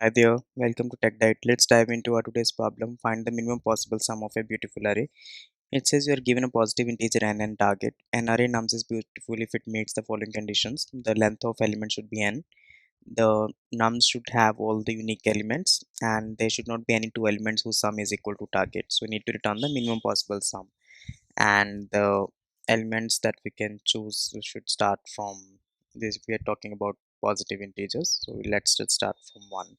Hi there, welcome to Tech Diet. Let's dive into our today's problem. Find the minimum possible sum of a beautiful array. It says you are given a positive integer n and target. An array nums is beautiful if it meets the following conditions. The length of element should be n. The nums should have all the unique elements, and there should not be any two elements whose sum is equal to target. So we need to return the minimum possible sum. And the elements that we can choose should start from this. We are talking about positive integers. So let's just start from 1.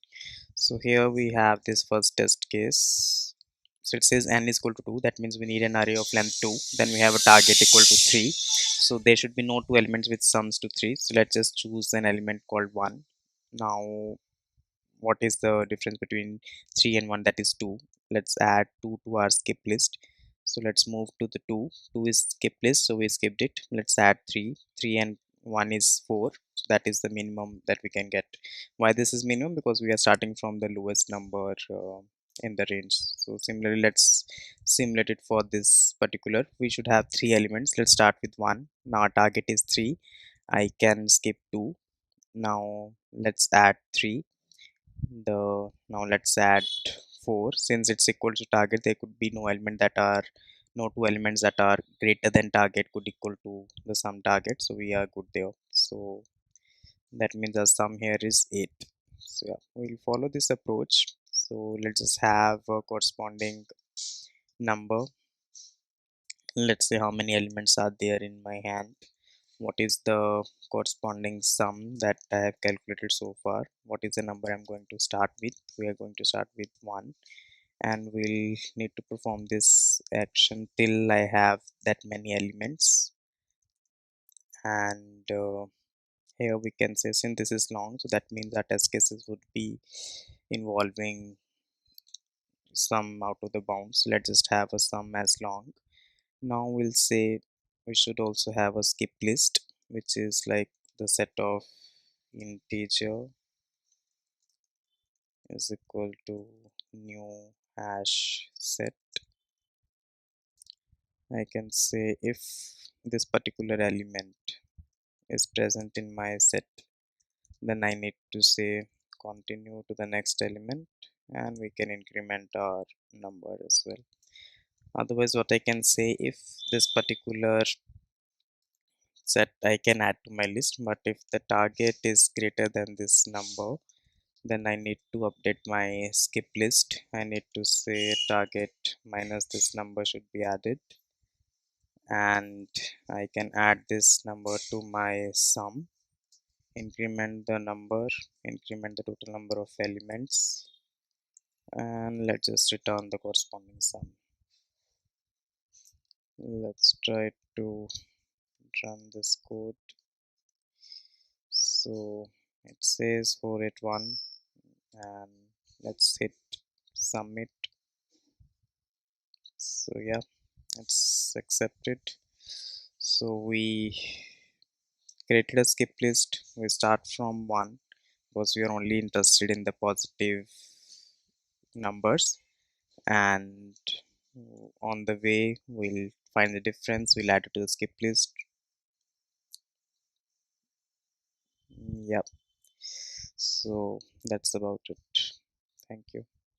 So here we have this first test case. So it says n is equal to 2. That means we need an array of length 2. Then we have a target equal to 3. So there should be no two elements with sums to 3. So let's just choose an element called 1. Now what is the difference between 3 and 1? That is 2. Let's add 2 to our skip list. So let's move to the 2. 2 is skip list, so we skipped it. Let's add 3. 3 and 1 is 4. So that is the minimum that we can get. Why this is minimum? Because we are starting from the lowest number in the range. So similarly, let's simulate it for this particular. We should have 3 elements. Let's start with 1. Now our target is 3. I can skip 2. Now let's add 3. Now let's add 4. Since it's equal to target, there could be no two elements that are greater than target could equal to the sum target, so we are good there. So that means our sum here is 8. So yeah, we'll follow this approach. So let's just have a corresponding number. Let's say how many elements are there in my hand. What is the corresponding sum that I have calculated so far? What is the number I'm going to start with? We are going to start with 1, and we'll need to perform this action till I have that many elements. And here we can say, since this is long, so that means our test cases would be involving sum out of the bounds. Let's just have a sum as long. Now we'll say we should also have a skip list, which is like the set of integer is equal to new hash set. I can say if this particular element is present in my set, then I need to say continue to the next element, and we can increment our number as well. Otherwise, what I can say, if this particular set I can add to my list, but if the target is greater than this number, then I need to update my skip list. I need to say target minus this number should be added, and I can add this number to my sum, increment the number, increment the total number of elements, and let's just return the corresponding sum. Let's try to run this code. So it says 481, and let's hit submit. So yeah, it's accepted. So we created a skip list. We start from 1 because we are only interested in the positive numbers, and on the way we'll find the difference, we'll add it to the skip list. Yep, so that's about it. Thank you.